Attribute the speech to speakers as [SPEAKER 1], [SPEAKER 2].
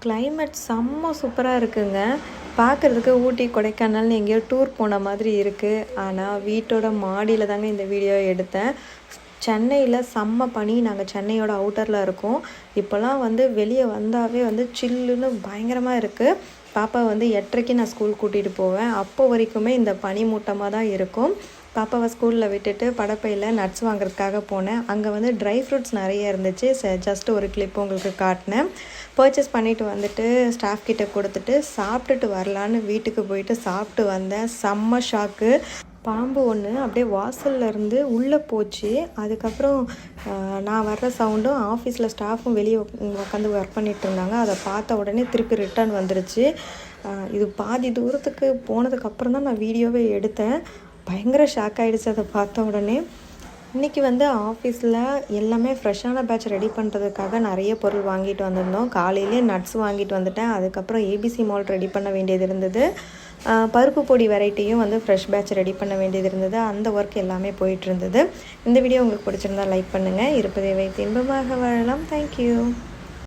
[SPEAKER 1] Climate செம்ம சூப்பராக இருக்குங்க. பார்க்குறதுக்கு ஊட்டி கொடைக்கானல்னு எங்கேயோ டூர் போன மாதிரி இருக்குது. ஆனால் வீட்டோட மாடியில் தாங்க இந்த வீடியோ எடுத்தேன். சென்னையில் செம்ம பனி. நாங்கள் சென்னையோட அவுட்டரில் இருக்கோம். இப்போலாம் வெளியே வந்தாவே சில்லுன்னு பயங்கரமாக இருக்குது. பாப்பா 8:30க்கு நான் ஸ்கூல் கூட்டிகிட்டு போவேன். அப்போ வரைக்குமே இந்த பனி மூட்டமாக தான் இருக்கும். பாப்பாவை ஸ்கூலில் விட்டுட்டு படப்பையில் நட்ஸ் வாங்குறதுக்காக போனேன். அங்கே ட்ரை ஃப்ரூட்ஸ் நிறைய இருந்துச்சு. ஜஸ்ட் ஒரு கிளிப் உங்களுக்கு காட்டினேன். பர்ச்சேஸ் பண்ணிவிட்டு ஸ்டாஃப் கிட்ட கொடுத்துட்டு சாப்பிட்டுட்டு வரலான்னு வீட்டுக்கு போயிட்டு சாப்பிட்டு வந்தேன். செம்ம ஷாக்கு. பாம்பு ஒன்று அப்படியே வாசலில் இருந்து உள்ளே போச்சு. அதுக்கப்புறம் நான் வர்ற சவுண்டும் ஆஃபீஸில் ஸ்டாஃபும் வெளியே உட்காந்து ஒர்க் பண்ணிகிட்டு இருந்தாங்க. அதை பார்த்த உடனே திருப்பி ரிட்டர்ன் வந்துருச்சு. இது பாதி தூரத்துக்கு போனதுக்கப்புறம் தான் நான் வீடியோவே எடுத்தேன். பயங்கர ஷாக் ஆகிடுச்சு அதை பார்த்த உடனே. இன்றைக்கி ஆஃபீஸில் எல்லாமே ஃப்ரெஷ்ஷான பேட்ச் ரெடி பண்ணுறதுக்காக நிறைய பொருள் வாங்கிட்டு வந்திருந்தோம். காலையிலே நட்ஸ் வாங்கிட்டு வந்துட்டேன். அதுக்கப்புறம் ஏபிசி மால்ட் ரெடி பண்ண வேண்டியது இருந்தது. பருப்பு பொடி வெரைட்டியும் ஃப்ரெஷ் பேட்ச் ரெடி பண்ண வேண்டியது இருந்தது. அந்த ஒர்க் எல்லாமே போயிட்டு இருந்தது. இந்த வீடியோ உங்களுக்கு பிடிச்சிருந்தா லைக் பண்ணுங்கள். இருப்பதை வைத்து இன்பமாக வாழலாம். தேங்க்யூ.